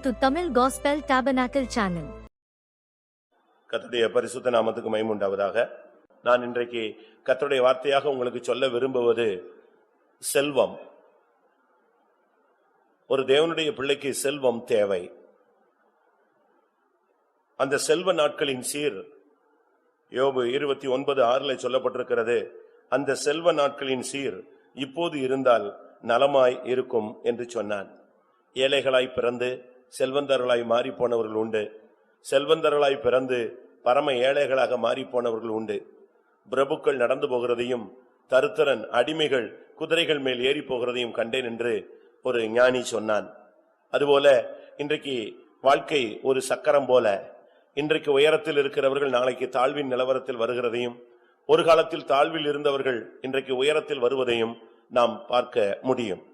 to Tamil Gospel Tabernacle channel. கர்த்தருடைய பரிசுத்த நாமத்துக்கு மகிமை உண்டாவதாக. நான் இன்றைக்கு கர்த்தருடைய வார்த்தையாக உங்களுக்கு சொல்ல விரும்புவது செல்வம். ஒரு தேவனுடைய பிள்ளைக்கு செல்வம் தேவை. அந்த செல்வ நாட்களின் சீர் யோபு 29:6 சொல்லப்பட்டிருக்கிறது. அந்த செல்வ நாட்களின் சீர் இப்போது இருந்தால் நலமாய் இருக்கும் என்று சொன்னான். ஏழைகளாய் பிறந்து செல்வந்தர்களாய் மாறி போனவர்கள் உண்டு. செல்வந்தர்களாய் பிறந்து பரம ஏழைகளாக மாறி போனவர்கள் உண்டு. பிரபுக்கள் நடந்து போகிறதையும் தருத்திரன் அடிமைகள் குதிரைகள் மேல் ஏறி போகிறதையும் கண்டேன் என்று ஒரு ஞானி சொன்னான். அதுபோல இன்றைக்கு வாழ்க்கை ஒரு சக்கரம் போல, இன்றைக்கு உயரத்தில் இருக்கிறவர்கள் நாளைக்கு தாழ்வின் நிலவரத்தில் வருகிறதையும், ஒரு காலத்தில் தாழ்வில் இருந்தவர்கள் இன்றைக்கு உயரத்தில் வருவதையும் நாம் பார்க்க முடியும்.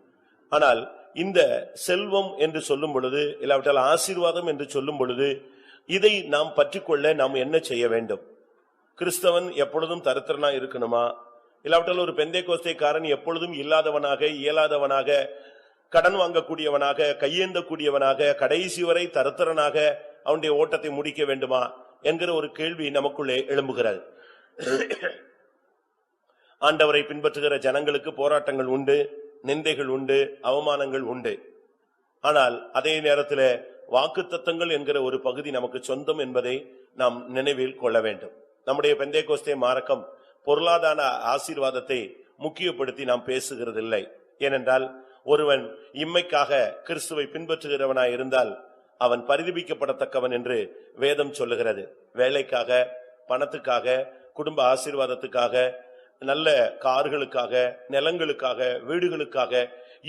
ஆனால் இந்த செல்வம் என்று சொல்லும் பொழுது, இல்லாவிட்டால் ஆசீர்வாதம் என்று சொல்லும் பொழுது, இதை நாம் பற்றிக்கொள்ள நாம் என்ன செய்ய வேண்டும்? கிறிஸ்தவன் எப்பொழுதும் தரித்திரனா இருக்கணுமா? இல்லாவிட்டால் ஒரு பெந்தேகோஸ்தேக்காரன் எப்பொழுதும் இல்லாதவனாக, இயலாதவனாக, கடன் வாங்கக்கூடியவனாக, கையேந்தக்கூடியவனாக, கடைசி வரை தரித்திரனாக அவனுடைய ஓட்டத்தை முடிக்க வேண்டுமா என்கிற ஒரு கேள்வி நமக்குள்ளே எழும்புகிறது. ஆண்டவரை பின்பற்றுகிற ஜனங்களுக்கு போராட்டங்கள் உண்டு, நிந்தைகள் உண்டு, அவமானங்கள் உண்டு. ஆனால் அதே நேரத்தில் வாக்குத்தத்தங்கள் என்கிற ஒரு பகுதி நமக்கு சொந்தம் என்பதை நாம் நினைவில் கொள்ள வேண்டும். நம்முடைய பெந்தேகோஸ்தே மார்க்கம் பொருளாதார ஆசீர்வாதத்தை முக்கியப்படுத்தி நாம் பேசுகிறதில்லை. ஏனென்றால் ஒருவன் இம்மைக்காக கிறிஸ்துவை பின்பற்றுகிறவனாய் இருந்தால் அவன் பரிதபிக்கப்படத்தக்கவன் என்று வேதம் சொல்லுகிறது. வேலைக்காக, பணத்துக்காக, குடும்ப ஆசீர்வாதத்துக்காக, நல்ல கார்களுக்காக, நிலங்களுக்காக, வீடுகளுக்காக,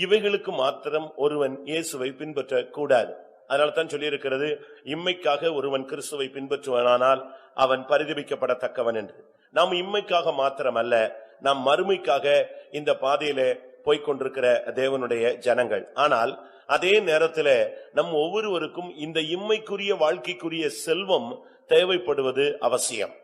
இவைகளுக்கு மாத்திரம் ஒருவன் இயேசுவை பின்பற்ற கூடாது. அதனால்தான் சொல்லியிருக்கிறது, இம்மைக்காக ஒருவன் கிறிஸ்துவை பின்பற்றுவானால் அவன் பரிதபிக்கப்படத்தக்கவன் என்று. நாம் இம்மைக்காக மாத்திரம் அல்ல, நாம் மறுமைக்காக இந்த பாதையிலே போய்கொண்டிருக்கிற தேவனுடைய ஜனங்கள். ஆனால் அதே நேரத்தில் நம் ஒவ்வொருவருக்கும் இந்த இம்மைக்குரிய வாழ்க்கைக்குரிய செல்வம் தேவைப்படுவது அவசியம்.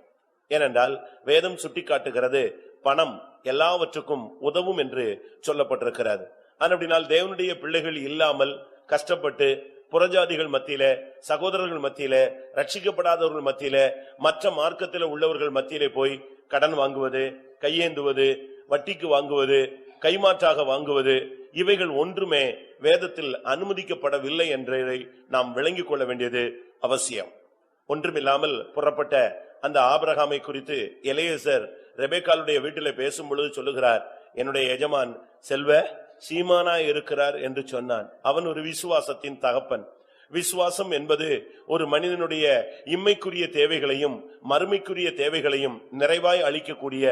ஏனென்றால் வேதம் சுட்டிக்காட்டுகிறது, பணம் எல்லாவற்றுக்கும் உதவும் என்று சொல்லப்பட்டிருக்கிறது. அப்படினால் தேவனுடைய பிள்ளைகள் இல்லாமல் கஷ்டப்பட்டு புறஜாதிகள் மத்தியில, சகோதரர்கள் மத்தியில, ரட்சிக்கப்படாதவர்கள் மத்தியில, மற்ற மார்க்கத்தில் உள்ளவர்கள் மத்தியிலே போய் கடன் வாங்குவது, கையேந்துவது, வட்டிக்கு வாங்குவது, கைமாற்றாக வாங்குவது, இவைகள் ஒன்றுமே வேதத்தில் அனுமதிக்கப்படவில்லை என்பதை நாம் விளங்கிக் கொள்ள வேண்டியது அவசியம். ஒன்றுமில்லாமல் புறப்பட்ட அந்த ஆபிரகாமை குறித்து எலியேசர் ரெபெக்காளுடைய வீட்டிலே பேசும் பொழுது சொல்லுகிறார், என்னுடைய எஜமான் செல்வ சீமானாய் இருக்கிறார் என்று சொன்னான். அவன் ஒரு விசுவாசத்தின் தகப்பன். விசுவாசம் என்பது ஒரு மனிதனுடைய இம்மைக்குரிய தேவைகளையும் மறுமைக்குரிய தேவைகளையும் நிறைவாய் அளிக்கக்கூடிய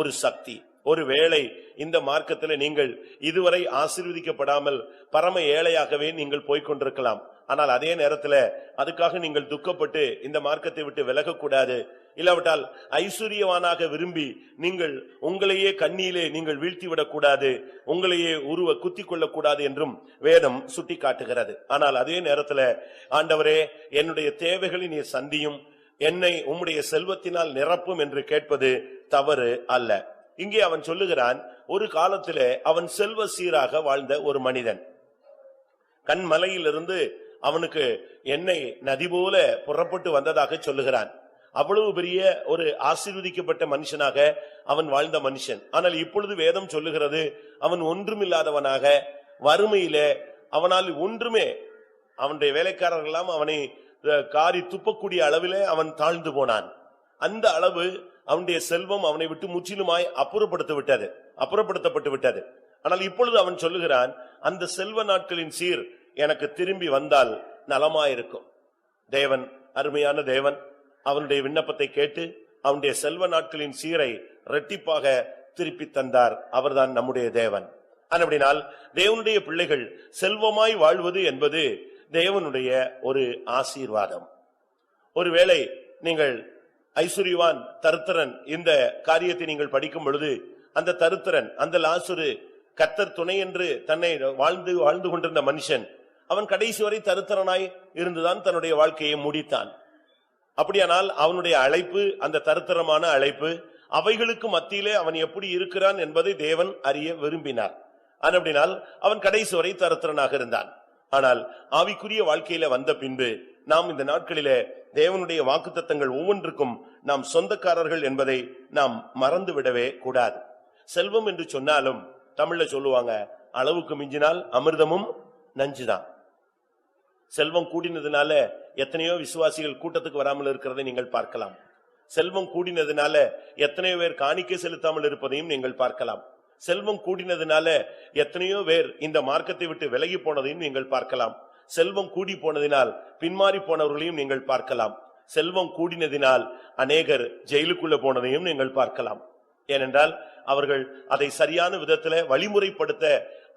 ஒரு சக்தி. ஒருவேளை இந்த மார்க்கத்தில் நீங்கள் இதுவரை ஆசீர்வதிக்கப்படாமல் பரம ஏழையாகவே நீங்கள் போய்கொண்டிருக்கலாம். ஆனால் அதே நேரத்தில் அதுக்காக நீங்கள் துக்கப்பட்டு இந்த மார்க்கத்தை விட்டு விலகக்கூடாது. இல்லாவிட்டால் ஐஸ்வர்யவானாக விரும்பி நீங்கள் உங்களையே கண்ணியிலே நீங்கள் வீழ்த்திவிடக் கூடாது, உங்களையே உருவ குத்திக் கொள்ளக்கூடாது என்றும் வேதம் சுட்டி காட்டுகிறது. ஆனால் அதே நேரத்தில் ஆண்டவரே, என்னுடைய தேவைகளை நீர் சந்தியும், என்னை உம்முடைய செல்வத்தினால் நிரப்பும் என்று கேட்பது தவறு அல்ல. இங்கே அவன் சொல்லுகிறான், ஒரு காலத்திலே அவன் செல்வ சீராக வாழ்ந்த ஒரு மனிதன். கண்மலையிலிருந்து அவனுக்கு எண்ணெய் நதி போல புறப்பட்டு வந்ததாக சொல்லுகிறான். அவ்வளவு பெரிய ஒரு ஆசீர்வதிக்கப்பட்ட மனுஷனாக அவன் வாழ்ந்த மனுஷன். ஆனால் இப்பொழுது வேதம் சொல்லுகிறது, அவன் ஒன்றுமில்லாதவனாக வறுமையிலே, அவனால் ஒன்றுமே, அவனுடைய வேலைக்காரர்கள் எல்லாம் அவனை காரி துப்பக்கூடிய அளவிலே அவன் தாழ்ந்து போனான். அந்த அளவு அவனுடைய செல்வம் அவனை விட்டு முற்றிலுமாய் அப்புறப்படுத்தப்பட்டு விட்டது. ஆனால் இப்பொழுது அவன் சொல்லுகிறான், அந்த செல்வ நாட்களின் சீர் எனக்கு திரும்பி வந்தால் நலமாயிருக்கும். தேவன், அருமையான தேவன், அவனுடைய விண்ணப்பத்தை கேட்டு அவனுடைய செல்வ நாட்களின் சீரை இரட்டிப்பாக திருப்பி தந்தார். அவர்தான் நம்முடைய தேவன். அப்படினால் தேவனுடைய பிள்ளைகள் செல்வமாய் வாழ்வது என்பது தேவனுடைய ஒரு ஆசீர்வாதம். ஒருவேளை நீங்கள் ஐஸ்வர்யவான், தரித்திரன், இந்த காரியத்தை நீங்கள் படிக்கும் பொழுது, அந்த தரித்திரன், அந்த லாசரு, கர்த்தர் துணை என்று தன்னை வாழ்ந்து கொண்டிருந்த மனுஷன், அவன் கடைசி வரை தரித்திரனாய் இருந்துதான் தன்னுடைய வாழ்க்கையை முடித்தான். அப்படியானால் அவனுடைய அழைப்பு, அந்த தரித்திரமான அழைப்பு, அவைகளுக்கு மத்தியிலே அவன் எப்படி இருக்கிறான் என்பதை தேவன் அறிய விரும்பினார். அப்படினால் அவன் கடைசி வரை தரித்திரனாக இருந்தான். ஆனால் ஆவிக்குரிய வாழ்க்கையில வந்த பின்பு நாம் இந்த நாட்களிலே தேவனுடைய வாக்குத்தத்தங்கள் ஒவ்வொன்றுக்கும் நாம் சொந்தக்காரர்கள் என்பதை நாம் மறந்துவிடவே கூடாது. செல்வம் என்று சொன்னாலும் தமிழ்ல சொல்லுவாங்க, அளவுக்கு மிஞ்சினால் அமிர்தமும் நஞ்சுதான். செல்வம் கூடினதுனால எத்தனையோ விசுவாசிகள் கூட்டத்துக்கு வராமல் இருக்கிறதை நீங்கள் பார்க்கலாம். செல்வம் கூடினதுனால எத்தனையோ பேர் காணிக்கை செலுத்தாமல் இருப்பதையும் நீங்கள் பார்க்கலாம். செல்வம் கூடினதுனால எத்தனையோ பேர் இந்த மார்க்கத்தை விட்டு விலகி போனதையும் நீங்கள் பார்க்கலாம். செல்வம் கூடி போனதினால் பின்மாறி போனவர்களையும் நீங்கள் பார்க்கலாம். செல்வம் கூடினதினால் அநேகர் ஜெயிலுக்குள்ள போனதையும் நீங்கள் பார்க்கலாம். ஏனென்றால் அவர்கள் அதை சரியான விதத்துல வழிமுறைப்படுத்த,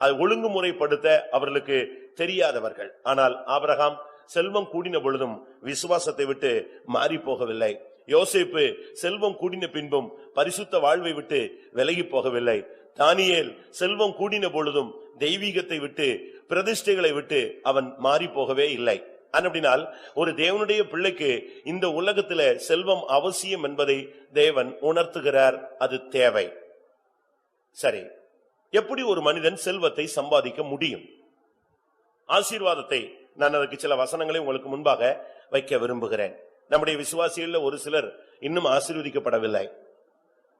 அதை ஒழுங்குமுறைப்படுத்த அவர்களுக்கு தெரியாதவர்கள். ஆனால் ஆபிரகாம் செல்வம் கூடின பொழுதும் விசுவாசத்தை விட்டு மாறி போகவில்லை. யோசேப்பு செல்வம் கூடின பின்பும் பரிசுத்த வாழ்வை விட்டு விலகி போகவில்லை. தானியேல் செல்வம் கூடின பொழுதும் தெய்வீகத்தை விட்டு, பிரதிஷ்டைகளை விட்டு அவன் மாறி போகவே இல்லை. அப்படினால் ஒரு தேவனுடைய பிள்ளைக்கு இந்த உலகத்துல செல்வம் அவசியம் என்பதை தேவன் உணர்த்துகிறார். அது தேவை. சரி, எப்படி ஒரு மனிதன் செல்வத்தை சம்பாதிக்க முடியும்? ஆசீர்வாதத்தை நான் அதற்கு சில வசனங்களை உங்களுக்கு முன்பாக வைக்க விரும்புகிறேன். நம்முடைய விசுவாசிகள் ஒரு சிலர் இன்னும் ஆசீர்வதிக்கப்படவில்லை.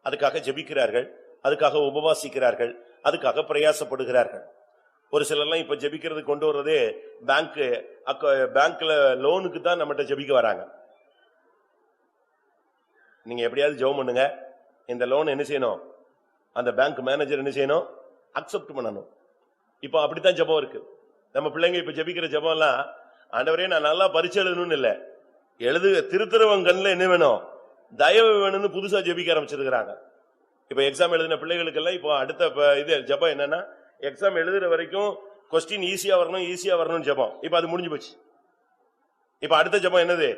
அதுக்காக ஜெபிக்கிறார்கள், அதுக்காக உபவாசிக்கிறார்கள், அதுக்காக பிரயாசப்படுகிறார்கள். ஒரு சிலர்லாம் இப்ப ஜெபிக்கிறது கொண்டு வர்றதே பேங்க்ல லோனுக்கு தான் நம்மகிட்ட ஜெபிக்க வராங்க. நீங்க எப்படியாவது ஜெபம் பண்ணுங்க, இந்த லோன் என்ன செய்யணும், அந்த பேங்க் மேனேஜர் என்ன செய்யணும், அக்செப்ட் பண்ணணும். இப்ப அப்படித்தான் ஜெபம் இருக்கு. நம்ம பிள்ளைங்க இப்ப ஜெபிக்கிற ஜெபம் எல்லாம், ஆண்டவரே நான் நல்லா பரீட்சை எழுதணும்னு இல்ல, திருத்தரவன் கண்ணுல என்ன வேணும், தயவு வேணும்னு புதுசா ஜெபிக்க ஆரம்பிச்சிருக்கிறாங்க. இப்ப எக்ஸாம் எழுதின பிள்ளைகளுக்கு எல்லாம் இப்போ அடுத்த இது ஜெபம் என்னன்னா, எக்ஸாம் எழுதுற வரைக்கும் கொஸ்டின் ஈஸியா வரணும் ஜெபம். இப்ப அது முடிஞ்சு போச்சு. இப்ப அடுத்த ஜெபம் என்னது?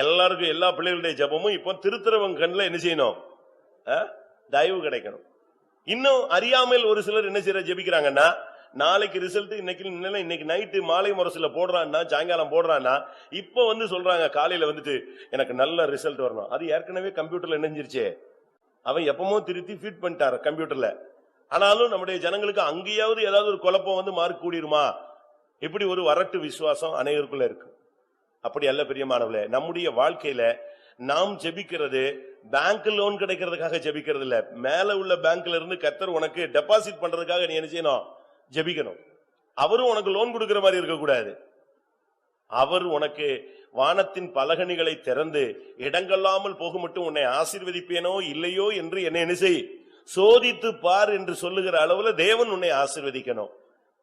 எல்லாருக்கும் எல்லா பிள்ளைகளுடைய ஜெபமும் இப்போ திருத்தரவன் கண்ணுல என்ன செய்யணும், தயவு கிடைக்கணும். இன்னும் அறியாமல் ஒரு சிலர் என்ன செய்யற ஜெபிக்கிறாங்கன்னா, நாளைக்கு ரிசல்ட் இன்னைக்கு நைட்டு மாலை முரசுல போடுறான்னா, சாயங்காலம் போடுறான்னா, இப்ப சொல்றாங்க காலையில எனக்கு நல்ல ரிசல்ட் வரணும். அது ஏற்கனவே கம்ப்யூட்டர்ல இணைஞ்சிருச்சே, அவன் எப்பமோ திருத்தி ஃபீட் பண்ணிட்டார் கம்ப்யூட்டர்ல. ஆனாலும் நம்முடைய ஜனங்களுக்கு அங்கேயாவது ஏதாவது ஒரு குழப்பம் மார்க் கூடிருமா, இப்படி ஒரு வரட்டு விசுவாசம் அனைவருக்குள்ள இருக்கு. அப்படி அல்ல பிரியமானவர்களே, நம்முடைய வாழ்க்கையில நாம் ஜெபிக்கிறது பேங்க் லோன் கிடைக்கிறதுக்காக ஜெபிக்கிறது இல்ல. மேல உள்ள பேங்க்ல இருந்து கர்த்தர் உனக்கு டெபாசிட் பண்றதுக்காக நீ என்ன செய்யணும், ஜெபிக்கணும். அவரும் உனக்கு லோன் கொடுக்கிற மாதிரி இருக்க கூடாது. அவர் உனக்கு வானத்தின் பலகணிகளை திறந்து இடங்கொள்ளாமல் போக மட்டும் உன்னை ஆசீர்வதிப்பேனோ இல்லையோ என்று என்ன செய், சோதித்து பார் என்று சொல்லுகிற அளவுல தேவன் உன்னை ஆசீர்வதிக்கணும்.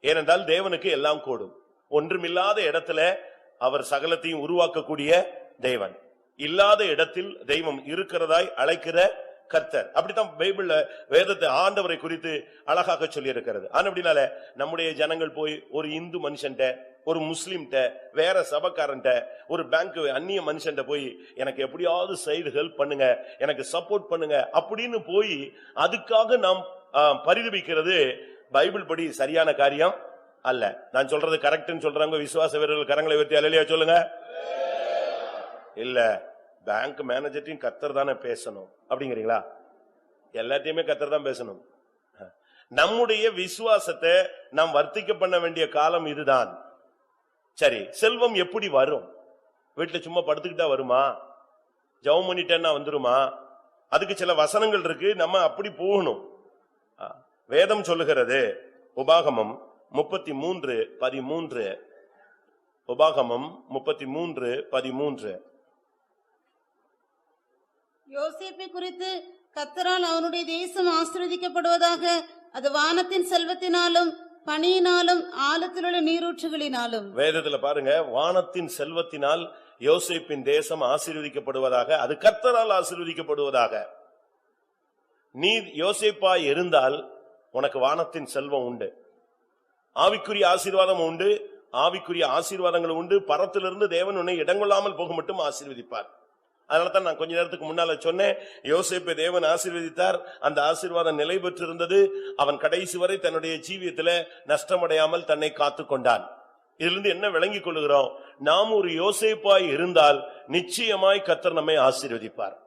ஏனென்றால் தேவனுக்கு எல்லாம் கூடும். ஒன்றுமில்லாத இடத்துல அவர் சகலத்தையும் உருவாக்கக்கூடிய தேவன். இல்லாத இடத்தில் தெய்வம் இருக்கிறதாய் அழைக்கிற கர்த்தர். அப்படித்தான் பைபிள்ல வேதத்தை ஆண்டவரை குறித்து அழகாக சொல்லி இருக்கிறது. அப்படினால நம்முடைய ஜனங்கள் போய் ஒரு இந்து மனுஷன்ட்ட, ஒரு முஸ்லிம்ட்ட, வேற சபக்காரன்ட்ட, ஒரு பேங்க் அந்நிய மனுஷன்ட்ட போய் எனக்கு எப்படியாவது சைடு ஹெல்ப் பண்ணுங்க, எனக்கு சப்போர்ட் பண்ணுங்க அப்படின்னு போய் அதுக்காக நாம் பரிதபிக்கிறது பைபிள் படி சரியான காரியம் அல்ல. நான் சொல்றது கரெக்ட்னு சொல்றாங்க விசுவாச வீரர்கள் கரங்களை உயர்த்தி அல்லேலூயா சொல்லுங்க. இல்ல, பேங்க் மேனேஜர்ட்டையும் கர்த்தர் தானே பேசணும் அப்படிங்கிறீங்களா? எல்லாத்தையுமே கர்த்தர் தான் பேசணும். நம்முடைய விசுவாசத்தை நாம் வர்த்திக்க பண்ண வேண்டிய காலம் இதுதான். சரி, செல்வம் எப்படி வரும்? வீட்டுல சும்மா படுத்துக்கிட்டா வருமா? ஜெபம் பண்ணிட்டேன்னா வந்துருமா? அதுக்கு சில வசனங்கள் இருக்கு, நம்ம அப்படி போகணும். வேதம் சொல்லுகிறது, உபாகமம் 33:13. உபாகமம் 33:13. யோசேப்பை குறித்து, கர்த்தரால் அவனுடைய தேசம் ஆசீர்வதிக்கப்படுவதாக, அது வானத்தின் செல்வத்தினாலும் பனியினாலும் ஆழத்தில் உள்ள நீரூற்றுகளினாலும். வேதத்துல பாருங்க, வானத்தின் செல்வத்தினால் யோசேப்பின் தேசம் ஆசீர்வதிக்கப்படுவதாக, அது கர்த்தரால் ஆசீர்வதிக்கப்படுவதாக. நீ யோசேப்பாய் இருந்தால் உனக்கு வானத்தின் செல்வம் உண்டு, ஆவிக்குரிய ஆசீர்வாதம் உண்டு, ஆவிக்குரிய ஆசீர்வாதங்கள் உண்டு. பரத்திலிருந்து தேவன் உன்னை இடங்கொள்ளாமல் போக மட்டும் ஆசீர்வதிப்பார். அதனாலதான் நான் கொஞ்ச நேரத்துக்கு முன்னால சொன்னேன், யோசேப்பை தேவன் ஆசீர்வதித்தார், அந்த ஆசீர்வாதம் நிலை பெற்றிருந்தது. அவன் கடைசி வரை தன்னுடைய ஜீவியத்துல நஷ்டமடையாமல் தன்னை காத்து கொண்டான். இதிலிருந்து என்ன விளங்கிக் கொள்ளுகிறோம்? நாம் ஒரு யோசேப்பாய் இருந்தால் நிச்சயமாய் கர்த்தர் நம்மை ஆசீர்வதிப்பார்.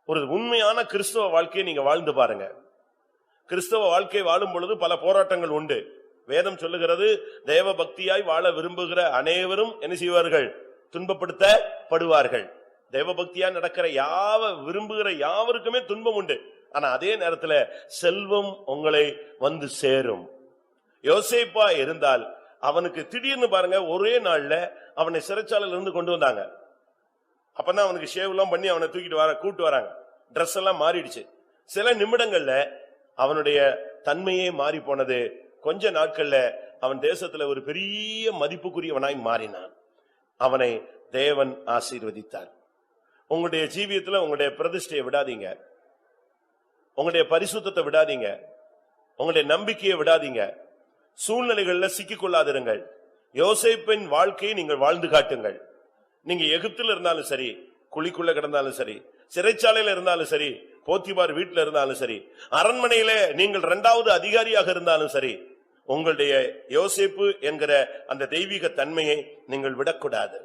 ஒரு உண்மையான கிறிஸ்தவ வாழ்க்கையை நீங்க வாழ்ந்து பாருங்க. கிறிஸ்தவ வாழ்க்கை வாழும் பொழுது பல போராட்டங்கள் உண்டு, வேதம் சொல்லுகிறது தேவ பக்தியாய் வாழ விரும்புகிற அனைவரும் என்ன செய்வார்கள்? துன்பப்படுத்தப்படுவார்கள். தேவ பக்தியா நடக்கிற விரும்புகிற யாவருக்குமே துன்பம் உண்டு. ஆனா அதே நேரத்துல செல்வம் உங்களை வந்து சேரும். யோசேப்பா இருந்தால் அவனுக்கு திடீர்னு பாருங்க, ஒரே நாள்ல அவனை சிறைச்சாலையில இருந்து கொண்டு வந்தாங்க. அப்பதான் அவனுக்கு ஷேவ் எல்லாம் பண்ணி அவனை தூக்கிட்டு கூட்டு வராங்க. டிரெஸ் எல்லாம் மாறிடுச்சு. சில நிமிடங்கள்ல அவனுடைய தன்மையே மாறி போனது. கொஞ்ச நாட்கள்ல அவன் தேசத்துல ஒரு பெரிய மதிப்புக்குரியவனாய் மாறினான். அவனை தேவன் ஆசீர்வதித்தார். உங்களுடைய ஜீவியத்துல உங்களுடைய பிரதிஷ்டையை விடாதீங்க, உங்களுடைய பரிசுத்தத்தை விடாதீங்க, உங்களுடைய நம்பிக்கையை விடாதீங்க. சூழ்நிலைகள்ல சிக்கிக் கொள்ளாதிருங்கள். யோசேப்பின் வாழ்க்கையை நீங்கள் வாழ்ந்து காட்டுங்கள். நீங்க எகிப்தில் இருந்தாலும் சரி, குழிக்குள்ள கிடந்தாலும் சரி, சிறைச்சாலையில இருந்தாலும் சரி, போத்திபார் வீட்டில் இருந்தாலும் சரி, அரண்மனையில நீங்கள் 2வது அதிகாரியாக இருந்தாலும் சரி, உங்களுடைய யோசேப்பு என்கிற அந்த தெய்வீக தன்மையை நீங்கள் விடக்கூடாது.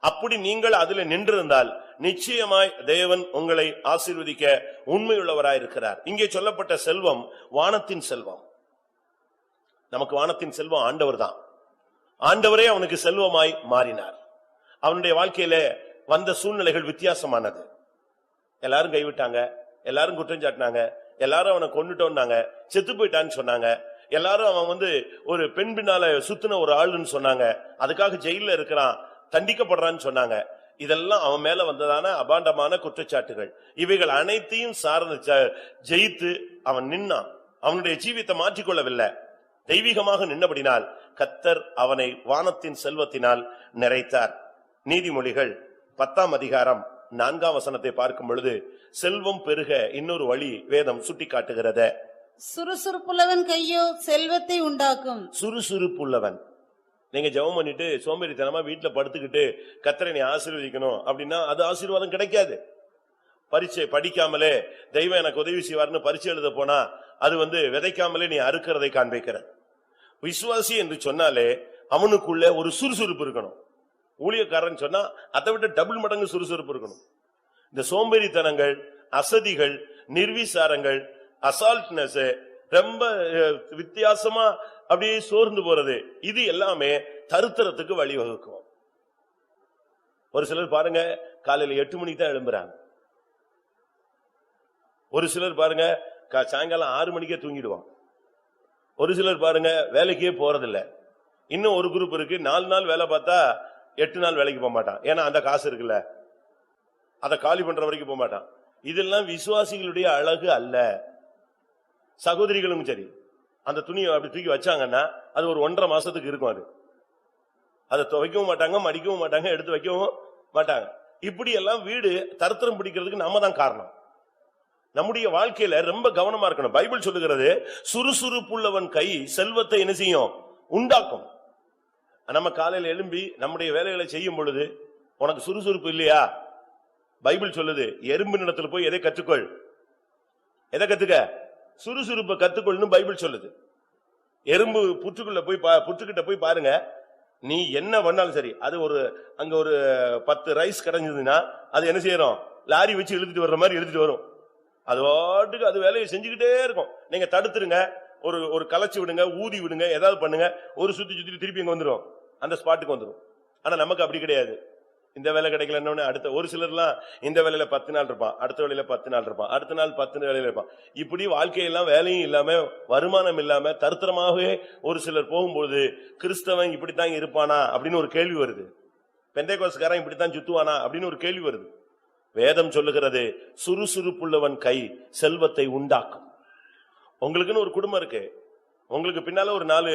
அப்படி நீங்கள் அதில் நின்றிருந்தால் நிச்சயமாய் தேவன் உங்களை ஆசீர்வதிக்க உண்மையுள்ளவராயிருக்கிறார். இங்கே சொல்லப்பட்ட செல்வம் வானத்தின் செல்வம். நமக்கு வானத்தின் செல்வம் ஆண்டவர் தான். ஆண்டவரே அவனுக்கு செல்வமாய் மாறினார். அவனுடைய வாழ்க்கையில வந்த சூழ்நிலைகள் வித்தியாசமானது. எல்லாரும் கைவிட்டாங்க, எல்லாரும் குற்றம் சாட்டினாங்க, எல்லாரும் அவனை கொன்னுட்டோம்னாங்க, செத்து போயிட்டான்னு சொன்னாங்க, எல்லாரும் அவன் ஒரு பெண் பின்னால சுத்தின ஒரு ஆளுன்னு சொன்னாங்க, அதுக்காக ஜெயில இருக்கிறான், தண்டிக்கப்படுறான்னு சொன்னாங்க. இதெல்லாம் அவன் மேல வந்ததான அபாண்டமான குற்றச்சாட்டுகள். இவைகள் அனைத்தையும் சார்ந்து ஜெயித்து அவன் நின்னான். அவனுடைய ஜீவியத்தை மாற்றிக்கொள்ளவில்லை. தெய்வீகமாக நின்னபடினால் கர்த்தர் அவனை வானத்தின் செல்வத்தினால் நிறைத்தார். நீதிமொழிகள் 10ஆம் அதிகாரம் 4ஆம் வசனத்தை பார்க்கும் பொழுது செல்வம் பெருக இன்னொரு வழி வேதம் சுட்டி காட்டுகிறது. சுறுசுறுப்புள்ளவன் கையோ செல்வத்தை உண்டாக்கும். சுறுசுறுப்புள்ளவன். நீங்க ஜெபம் பண்ணிட்டு சோம்பேறித்தனமா வீட்டுல படுத்துக்கிட்டு கர்த்தரை நீ ஆசீர்வதிக்கணும் அப்படின்னா அது ஆசீர்வாதம் கிடைக்காது. பரீட்சை படிக்காமலே தெய்வம் எனக்கு உதவி செய்வார்னு பரீட்சை எழுத போனா அது விதைக்காமலே நீ அறுக்கிறதை காண்பிக்கிற. விசுவாசி என்று சொன்னாலே அவனுக்குள்ள ஒரு சுறுசுறுப்பு இருக்கணும். ஊழியக்காரன் சொன்னா அதை விட டபுள் மடங்கு சுறுசுறுப்பு இருக்கணும். இந்த சோம்பேறித்தனங்கள், அசதிகள், நிர்விசாரங்கள், அசால்ட்னஸ், ரொம்ப வித்தியாசமா அப்படியே சோர்ந்து போறது, இது எல்லாமே தருத்திரத்துக்கு வழிவகுக்கும். ஒரு சிலர் பாருங்க காலையில 8 மணிக்கு தான் எழும்புறாங்க. ஒரு சிலர் பாருங்க சாயங்காலம் 6 மணிக்கே தூங்கிடுவான். ஒரு சிலர் பாருங்க வேலைக்கே போறதில்ல. இன்னும் ஒரு குரூப் இருக்கு, 4 நாள் வேலை பார்த்தா 8 நாள் வேலைக்கு போக மாட்டான். ஏன்னா அந்த காசு இருக்குல்ல, அதை காலி பண்ற வரைக்கும் போக மாட்டான். இதெல்லாம் விசுவாசிகளுடைய அழகு அல்ல. சகோதரிகளும் சரி, அந்த துணியை அப்படி தூக்கி வச்சாங்கன்னா அது ஒரு 1.5 மாசத்துக்கு இருக்கும். அதை துவைக்கவும் மாட்டாங்க, மடிக்கவும் மாட்டாங்க, எடுத்து வைக்கவும் மாட்டாங்க. இப்படி எல்லாம் வீடு தரித்திரம் பிடிக்கிறதுக்கு நம்ம தான் காரணம். நம்முடைய வாழ்க்கையில ரொம்ப கவனமா இருக்கணும். பைபிள் சொல்லுகிறது சுறுசுறுப்புள்ளவன் கை செல்வத்தை என்ன செய்யும்? உண்டாக்கும். நம்ம காலையில எழும்பி நம்முடைய வேலைகளை செய்யும் பொழுது உனக்கு சுறுசுறுப்பு இல்லையா? பைபிள் சொல்லுது எறும்பு நிலத்துல போய் எதை கற்றுக்கொள், எதை கத்துக்க? சுறுசுறுப்பை கத்துக்கொள்னு பைபிள் சொல்லுது. எறும்பு புற்றுக்குள்ள போய் புற்றுக்கிட்ட போய் பாருங்க, நீ என்ன பண்ணாலும் சரி, அது அங்க ஒரு 10 ரைஸ் கிடைஞ்சதுன்னா அது என்ன செய்யறோம்? லாரி வச்சு இழுத்துட்டு வர்ற மாதிரி இழுத்துட்டு வரும். அது வாட்டுக்கு அது வேலையை செஞ்சுக்கிட்டே இருக்கும். நீங்க தடுத்துருங்க, ஒரு கலைச்சு விடுங்க, ஊதி விடுங்க, ஏதாவது பண்ணுங்க, ஒரு சுத்தி திருப்பி இங்க வந்துடும், அந்த ஸ்பாட்டுக்கு வந்துடும். ஆனா நமக்கு அப்படி கிடையாது. இந்த வேலை கிடைக்கலன்னு அடுத்த ஒரு சிலர்லாம் இந்த வேலையில 10 நாள் இருப்பான், அடுத்த வேலையில 10 நாள் இருப்பான், அடுத்த நாள் 10 வேலையில இருப்பான். இப்படி வாழ்க்கையெல்லாம் வேலையும் இல்லாம வருமானம் இல்லாம தரித்திரமாகவே ஒரு சிலர் போகும்போது கிறிஸ்தவன் இப்படித்தான் இருப்பானா அப்படின்னு ஒரு கேள்வி வருது. பெந்தைக்கோஸ்காரன் இப்படித்தான் சுத்துவானா அப்படின்னு ஒரு கேள்வி வருது. வேதம் சொல்லுகிறது சுறுசுறுப்புள்ளவன் கை செல்வத்தை உண்டாக்கும். உங்களுக்குன்னு ஒரு குடும்பம் இருக்கு, உங்களுக்கு பின்னால ஒரு 4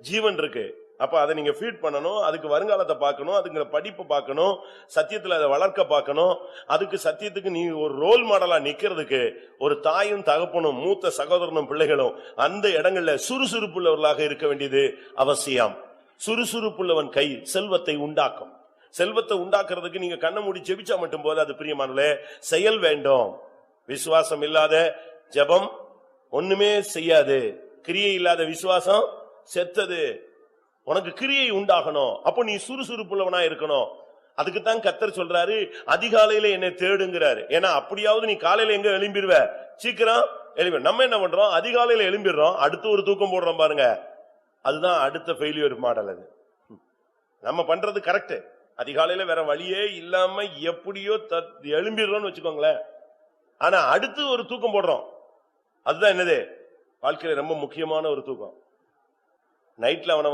ஜீவன் இருக்கு. அப்ப அதை நீங்க ஃபீட் பண்ணணும், அதுக்கு வருங்காலத்தை பார்க்கணும், அதுக்கு படிப்பு பார்க்கணும், சத்தியத்துல அதை வளர்க்க பார்க்கணும். அதுக்கு சத்தியத்துக்கு நீ ஒரு ரோல் மாடலா நிக்கிறதுக்கு ஒரு தாயும் தகப்பனும் மூத்த சகோதரனும் பிள்ளைகளும் அந்த இடங்கள்ல சுறுசுறுப்புள்ளவர்களாக இருக்க வேண்டியது அவசியம். சுறுசுறுப்புள்ளவன் கை செல்வத்தை உண்டாக்கும். செல்வத்தை உண்டாக்குறதுக்கு நீங்க கண்ணை மூடி ஜெபிச்சா மட்டும் போது அது பிரியமானே, செயல் வேண்டும். விசுவாசம் இல்லாத ஜெபம் ஒண்ணுமே செய்யாது. கிரியை இல்லாத விசுவாசம் செத்தது. உனக்கு கிரியை உண்டாகணும், அப்ப நீ சுறுசுறுப்புள்ளவனா இருக்கணும். அதுக்குத்தான் கர்த்தர் சொல்றாரு அதிகாலையில என்னை தேடுங்கிறாரு. ஏன்னா அப்படியாவது நீ காலையில எங்க எழும்பிடுவ, சீக்கிரம் எழும்பி. நம்ம என்ன பண்றோம்? அதிகாலையில எழும்பிடுறோம், அடுத்து ஒரு தூக்கம் போடுறோம் பாருங்க. அதுதான் அடுத்த ஃபெயிலியர் மாடல். அது நம்ம பண்றது கரெக்ட், அதிகாலையில வேற வழியே இல்லாம எப்படியோ எழும்பிடுறோம்னு வச்சுக்கோங்களேன். ஆனா அடுத்து ஒரு தூக்கம் போடுறோம், அதுதான் என்னது வாழ்க்கையில ரொம்ப முக்கியமான ஒரு தூக்கம். நைட்ல அவனை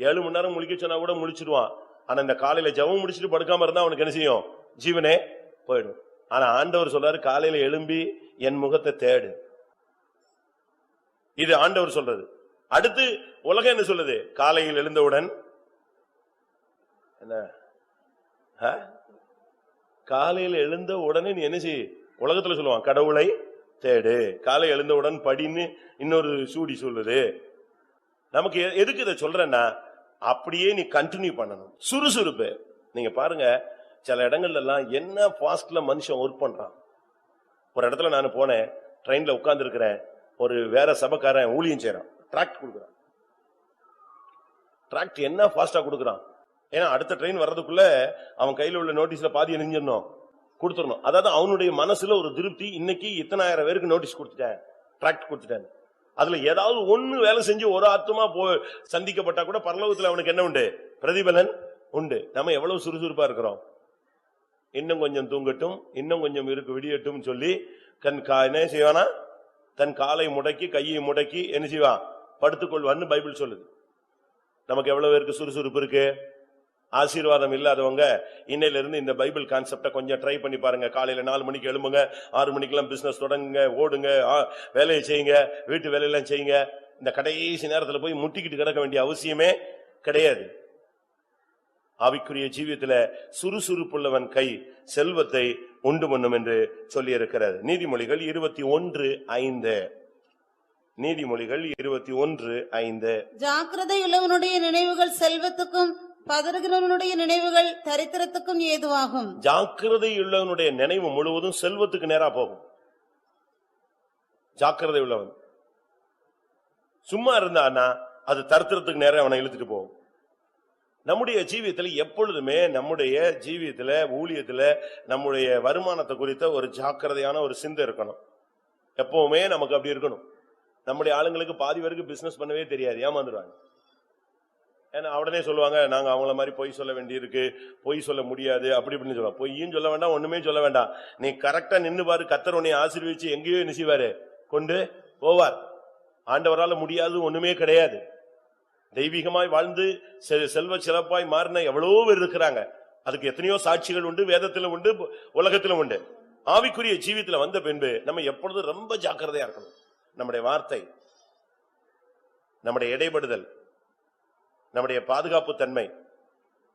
7 மணி நேரம் முழிக்க சொன்னா கூட முழிச்சிடுவான். ஆனா இந்த காலையில ஜெபம் முடிச்சுட்டு படுக்காம இருந்தா அவனுக்கு என்ன செய்யும், ஜீவனே போயிடும். ஆனா ஆண்டவர் சொல்றாரு, காலையில எழும்பி என் முகத்தை தேடு. இது ஆண்டவர் சொல்றது. அடுத்து உலகம் என்ன சொல்லுது, காலையில் எழுந்தவுடன் என்ன, காலையில் எழுந்த உடனே நீ என்ன செய், உலகத்துல சொல்லுவான் கடவுளை தேடு, காலை எழுந்தவுடன் படின்னு இன்னொரு சூடி சொல்லுது. நமக்கு எதுக்கு இதை சொல்றேன்னா, அப்படியே நீ கண்டினியூ பண்ணணும். சுறுசுறுப்பு நீங்க பாருங்க, சில இடங்கள்ல எல்லாம் என்ன பாஸ்ட்ல மனுஷன் ஒர்க் பண்றான். ஒரு இடத்துல நான் போனேன், ட்ரெயின்ல உட்கார்ந்து இருக்கிறேன், ஒரு வேற சபைக்காரன் ஊழியம் செய்யறான், டிராக்ட் கொடுக்குறான். டிராக்ட் என்ன பாஸ்டா கொடுக்குறான், ஏன்னா அடுத்த ட்ரெயின் வர்றதுக்குள்ள அவன் கையில உள்ள நோட்டீஸ்ல பாதி நெஞ்சிடணும், கொடுத்துடணும். அதாவது அவனுடைய மனசுல ஒரு திருப்தி, இன்னைக்கு இத்தனை ஆயிரம் பேருக்கு நோட்டீஸ் கொடுத்துட்டேன், டிராக்ட் கொடுத்துட்டேன். அதுல ஏதாவது ஒண்ணு வேலை செஞ்சு ஒரு ஆத்மா சந்திக்கப்பட்டா கூட பரலோகத்துல அவனுக்கு என்ன உண்டு, பிரதிபலன் உண்டு. நம்ம எவ்வளவு சுறுசுறுப்பா இருக்கிறோம். இன்னும் கொஞ்சம் தூங்கட்டும், இன்னும் கொஞ்சம் இருக்கு விடியட்டும் சொல்லி என்ன செய்வானா, தன் காலை முடக்கி கையை முடக்கி என்ன செய்வான், படுத்துக்கொள்வான்னு பைபிள் சொல்லுது. நமக்கு எவ்வளவு பேருக்கு சுறுசுறுப்பு இருக்கு. ஆசீர்வாதம் இல்லாதவங்க இன்னையில இருந்து இந்த பைபிள் கான்செப்ட கொஞ்சம் ட்ரை பண்ணி பாருங்க. காலையில 4 மணிக்கு எழும்புங்க, 6 மணிக்கெல்லாம் பிசினஸ் தொடங்குங்க, ஓடுங்க, வேலையை செய்யுங்க, வீட்டு வேலையெல்லாம் செய்யுங்க. இந்த கடைசி நேரத்துல போய் முட்டிக்கிட்டு கிடக்க வேண்டிய அவசியமே கிடையாது. ஆவிக்குரிய ஜீவியத்துல சுறுசுறுப்புள்ளவன் கை செல்வத்தை உண்டு பண்ணும் என்று சொல்லி இருக்கிறது. நீதிமொழிகள் 21:5. நீதிமொழிகள் 21:5. ஜாக்கிரதை உள்ளவனுடைய நினைவுகள் செல்வத்துக்கும், பதறுகிறவனுடைய நினைவுகள் தரித்திரத்துக்கும் ஏதுவாகும். ஜாக்கிரதை உள்ளவனுடைய நினைவு முழுவதும் செல்வத்துக்கு நேரா போகும். ஜாக்கிரதை உள்ளவன் சும்மா இருந்தான்னா அது தரித்திரத்துக்கு நேரம் அவனை இழுத்துட்டு போகும். நம்முடைய ஜீவியத்துல எப்பொழுதுமே, நம்முடைய ஜீவியத்துல ஊழியத்துல நம்முடைய வருமானத்தை குறித்த ஒரு ஜாக்கிரதையான ஒரு சிந்தை இருக்கணும். எப்பவுமே நமக்கு அப்படி இருக்கணும். நம்முடைய ஆளுங்களுக்கு பாதி பேருக்கு பிசினஸ் பண்ணவே தெரியாது, ஏமாந்துருவாங்க. ஏன்னா உடனே சொல்லுவாங்க, நாங்க அவங்கள மாதிரி பொய் சொல்ல வேண்டி இருக்கு, பொய் சொல்ல முடியாது, அப்படி இப்படின்னு சொல்லுவாங்க. பொய்யும் சொல்ல வேண்டாம், ஒண்ணுமே சொல்ல வேண்டாம். நீ கரெக்டா நின்னு பாரு, கர்த்தர் உன்னை ஆசீர்வதிச்சு எங்கேயோ என்ன செய்வாரு, கொண்டு போவார். ஆண்டவரால முடியாது ஒண்ணுமே கிடையாது. தெய்வீகமாய் வாழ்ந்து செல்வ சிறப்பாய் மாறின எவ்வளவோ பேர் இருக்கிறாங்க. அதுக்கு எத்தனையோ சாட்சிகள் உண்டு, வேதத்துல உண்டு, உலகத்திலும் உண்டு. ஆவிக்குரிய ஜீவியத்துல வந்த பின்பு நம்ம எப்பொழுதும் ரொம்ப ஜாக்கிரதையா இருக்கணும். நம்முடைய வார்த்தை, நம்முடைய இடைபடுதல், நம்முடைய பாதுகாப்பு தன்மை,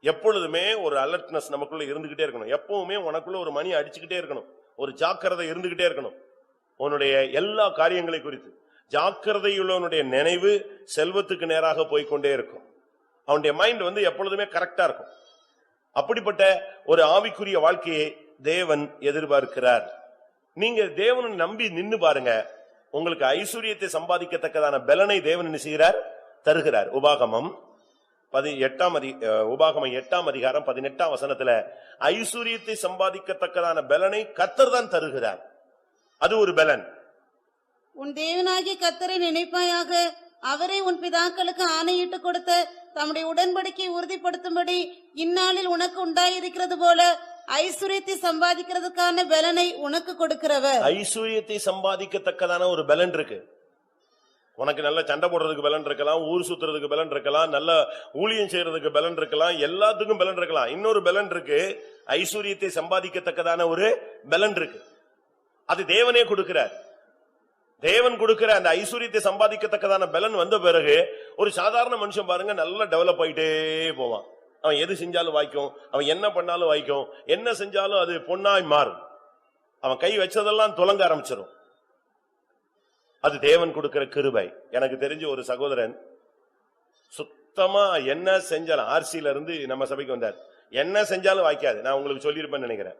எப்பொழுதுமே ஒரு அலர்ட்னஸ் நமக்குள்ள இருந்துகிட்டே இருக்கணும். எப்பவுமே உனக்குள்ள ஒரு மணி அடிச்சுக்கிட்டே இருக்கணும், ஒரு ஜாக்கிரதை இருந்துகிட்டே இருக்கணும். உன்னுடைய எல்லா காரியங்களை குறித்து ஜாக்கிரதையுள்ளவனுடைய நினைவு செல்வத்துக்கு நேராக போய்கொண்டே இருக்கும். அவனுடைய மைண்ட் எப்பொழுதுமே கரெக்டா இருக்கும். அப்படிப்பட்ட ஒரு ஆவிக்குரிய வாழ்க்கையை தேவன் எதிர்பார்க்கிறார். நீங்க தேவனை நம்பி நின்னு பாருங்க, உங்களுக்கு ஐஸ்வர்யத்தை சம்பாதிக்கத்தக்கதான பலனை தேவன் என்ன செய்கிறார், தருகிறார். உபாகமம் 8ஆம் அதிகாரம் 18ஆம் வசனத்துல ஐஸ்வர்யத்தை சம்பாதிக்கத்தக்கதான பலனை கர்த்தர் தான் தருகிறார். அது ஒரு பலன். உன் தேவனாகிய கர்த்தரை நினைப்பாயாக, அவரை உன் பிதாக்களுக்கு ஆணையிட்டு கொடுத்த தம்முடைய உடன்படிக்கையை உறுதிப்படுத்தும்படி இந்நாளில் உனக்கு உண்டாயிருக்கிறது போல ஐஸ்வர்யத்தை சம்பாதிக்கிறதுக்கான பலனை உனக்கு கொடுக்கிறவர். ஐஸ்வர்யத்தை சம்பாதிக்கத்தக்கதான ஒரு பலன் இருக்கு. உனக்கு நல்ல சண்டை போடுறதுக்கு பலன் இருக்கலாம், ஊர் சுத்துறதுக்கு பலன் இருக்கலாம், நல்ல ஊழியம் செய்யறதுக்கு பலன் இருக்கலாம், எல்லாத்துக்கும் பலன் இருக்கலாம். இன்னொரு பலன் இருக்கு, ஐஸ்வர்யத்தை சம்பாதிக்கத்தக்கதான ஒரு பலன் இருக்கு. அது தேவனே கொடுக்கிறார். தேவன் கொடுக்கிற அந்த ஐஸ்வர்யத்தை சம்பாதிக்கத்தக்கதான பலன் வந்த பிறகு ஒரு சாதாரண மனுஷன் பாருங்க, நல்லா டெவலப் ஆயிட்டே போவான். அவன் எது செஞ்சாலும் வாய்க்கும், அவன் என்ன பண்ணாலும் வாய்க்கும், என்ன செஞ்சாலும் அது பொன்னாய் மாறும். அவன் கை வச்சதெல்லாம் துலங்க ஆரம்பிச்சிடும். அது தேவன் கொடுக்கிற கிருபை. எனக்கு தெரிஞ்ச ஒரு சகோதரன் சுத்தமா என்ன செஞ்சாலும், ஆர்சியில இருந்து நம்ம சபைக்கு வந்தார், என்ன செஞ்சாலும் வாய்க்காது. நான் உங்களுக்கு சொல்லியிருப்பேன்னு நினைக்கிறேன்.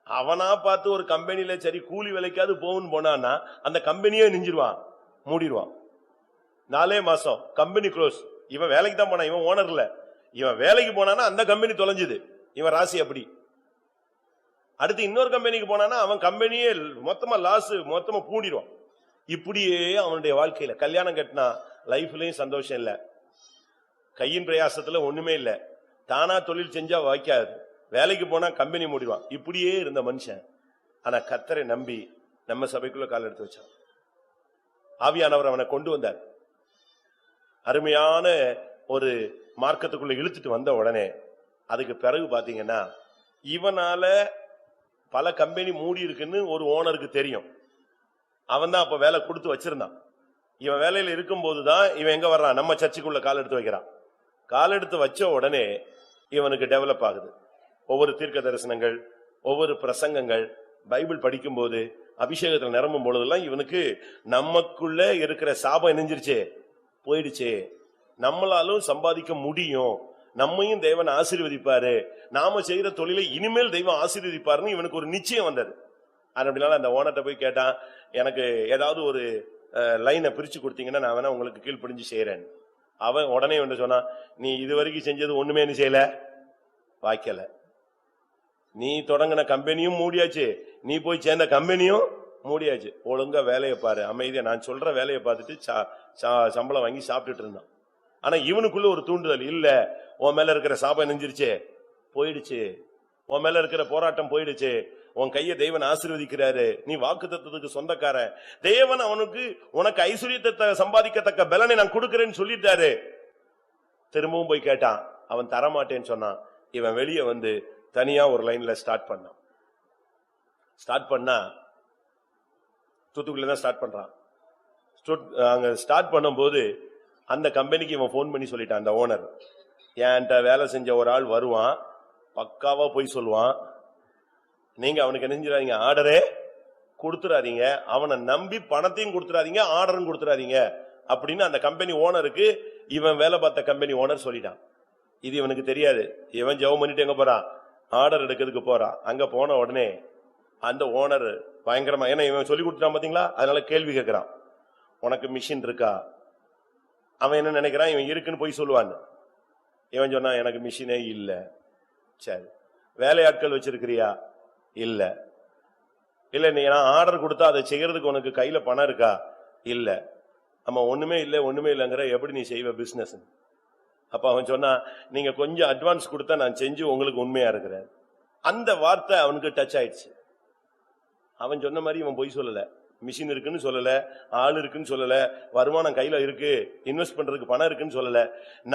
அவனா பார்த்து ஒரு கம்பெனில சரி கூலி வேலைக்காவது போகுன்னு போனான்னா அந்த கம்பெனியே நெஞ்சிருவான், மூடிடுவான். 4 மாசம் கம்பெனி க்ளோஸ். இவன் வேலைக்கு தான் போனான், இவன் ஓனர் இல்ல. இவன் வேலைக்கு போனானா அந்த கம்பெனி தொலைஞ்சுது, இவன் ராசி அப்படி. அடுத்து இன்னொரு கம்பெனிக்கு போனானா அவன் கம்பெனியே மொத்தமா லாஸ், மொத்தமா பூடிடுவான். இப்படியே அவனுடைய வாழ்க்கையில கல்யாணம் கட்டினா லைஃப்லயும் சந்தோஷம் இல்ல, கையின் பிரயாசத்துல ஒண்ணுமே இல்ல, தானா தொழில் செஞ்சா வாய்க்காது, வேலைக்கு போனா கம்பெனி மூடிவான், இப்படியே இருந்த மனுஷன். ஆனா கர்த்தரை நம்பி நம்ம சபைக்குள்ள கால் எடுத்து வச்சான். ஆவியானவர் அவனை கொண்டு வந்தார். அருமையான ஒரு மார்க்கத்துக்குள்ள இழுத்துட்டு வந்த உடனே அதுக்கு பிறகு பாத்தீங்கன்னா இவனால பல கம்பெனி மூடி இருக்குன்னு ஒரு ஓனருக்கு தெரியும். அவன் தான் அப்ப வேலை கொடுத்து வச்சிருந்தான். இவன் வேலையில இருக்கும் போதுதான் இவன் எங்க வர்றான், நம்ம சர்ச்சுக்குள்ள கால் எடுத்து வைக்கிறான். கால் எடுத்து வச்ச உடனே இவனுக்கு டெவலப் ஆகுது. ஒவ்வொரு தீர்க்க தரிசனங்கள், ஒவ்வொரு பிரசங்கங்கள், பைபிள் படிக்கும் போது, அபிஷேகத்தில் நிரம்பும் பொழுதெல்லாம் இவனுக்கு நமக்குள்ள இருக்கிற சாபம் நெஞ்சிருச்சே, போயிடுச்சே, நம்மளாலும் சம்பாதிக்க முடியும், நம்மையும் தேவன் ஆசீர்வதிப்பாரு, நாம செய்யற தொழிலை இனிமேல் தெய்வம் ஆசீர்வதிப்பாருன்னு இவனுக்கு ஒரு நிச்சயம் வந்தது. அப்படினால அந்த ஓனர்ட்ட போய் கேட்டான், எனக்கு ஏதாவது ஒரு லைனை பிரிச்சு கொடுத்தீங்கன்னா நான் வேணா உங்களுக்கு கீழ்ப்படிஞ்சு செய்யறேன். அவன் உடனே வந்து சொன்னான், நீ இதுவரைக்கும் செஞ்சது ஒண்ணுமே நீ செய்யல, வாய்க்கல, நீ தொடங்கின கம்பெனியும் மூடியாச்சு, நீ போய் சேர்ந்த கம்பெனியும் மூடியாச்சு, ஒழுங்கா வேலையை பாரு, அமைதியா நான் சொல்ற வேலையை பார்த்துட்டு சம்பளம் வாங்கி சாப்பிட்டுட்டு இருந்தான். ஆனா இவனுக்குள்ள ஒரு தூண்டுதல், இல்ல உன் மேல இருக்கிற சாபம் நெஞ்சிருச்சு, போயிடுச்சு, உன் மேல இருக்கிற போராட்டம் போயிடுச்சு, உன் கையை தேவன் ஆசீர்வதிக்கிறாரு, நீ வாக்குத்தத்தத்துக்கு சொந்தக்காரன், தேவன் அவனுக்கு உனக்கு ஐஸ்வர்யத்தை சம்பாதிக்கத்தக்க பலனை நான் கொடுக்கிறேன்னு சொல்லிட்டாரு. திரும்பவும் போய் கேட்டான், அவன் தரமாட்டேன்னு சொன்னான். இவன் வெளியே வந்து தனியா ஒரு லைன்ல ஸ்டார்ட் பண்ணான். ஸ்டார்ட் பண்ணா தூத்துக்குடியில தான் ஸ்டார்ட் பண்றான். அங்க ஸ்டார்ட் பண்ணும்போது அந்த கம்பெனிக்கு இவன் போன் பண்ணி சொல்லிட்டான், அந்த ஓனர், என்கிட்ட வேலை செஞ்ச ஒரு ஆள் வருவான், பக்காவா போய் சொல்லுவான், நீங்க அவனுக்கு என்ன செஞ்சிடாதீங்க, ஆர்டரே கொடுத்துறாதீங்க, அவனை நம்பி பணத்தையும் கொடுத்துறாதீங்க, ஆர்டரும் கொடுத்துறாதீங்க அப்படின்னு அந்த கம்பெனி ஓனருக்கு இவன் வேலை பார்த்த கம்பெனி ஓனர் சொல்லிட்டான். இது இவனுக்கு தெரியாது. இவன் ஜெபம் பண்ணிட்டு எங்க போறான், ஆர்டர் எடுக்கிறதுக்கு போறான். அங்க போன உடனே அந்த ஓனர் பயங்கரமா, ஏன்னா இவன் சொல்லி கொடுத்துட்டான் பாத்தீங்களா, அதனால கேள்வி கேட்கிறான், உனக்கு மிஷின் இருக்கா? அவன் என்ன நினைக்கிறான், இவன் இருக்குன்னு போய் சொல்லுவான். இவன் சொன்னா, எனக்கு மிஷினே இல்ல. சரி, வேலையாட்கள் வச்சிருக்கிறியா? இல்ல. இல்ல, நீ ஆர்டர் கொடுத்தா அதை செய்யறதுக்கு உனக்கு கையில பணம் இருக்கா? இல்ல. ஆமா, ஒண்ணுமே இல்ல, ஒண்ணுமே இல்லங்கிற, எப்படி நீ செய்வ பிசினஸ்? அப்ப அவன் சொன்னா, நீங்க கொஞ்சம் அட்வான்ஸ் கொடுத்தா நான் செஞ்சு உங்களுக்கு உண்மையா இருக்கிறேன். அந்த வார்த்தை அவனுக்கு டச் ஆயிடுச்சு. அவன் சொன்ன மாதிரி இவன் போய் சொல்லல, மிஷின் இருக்குன்னு சொல்லல, ஆள் இருக்குன்னு சொல்லல, வருமானம் கையில இருக்கு, இன்வெஸ்ட் பண்றதுக்கு பணம் இருக்குன்னு சொல்லல,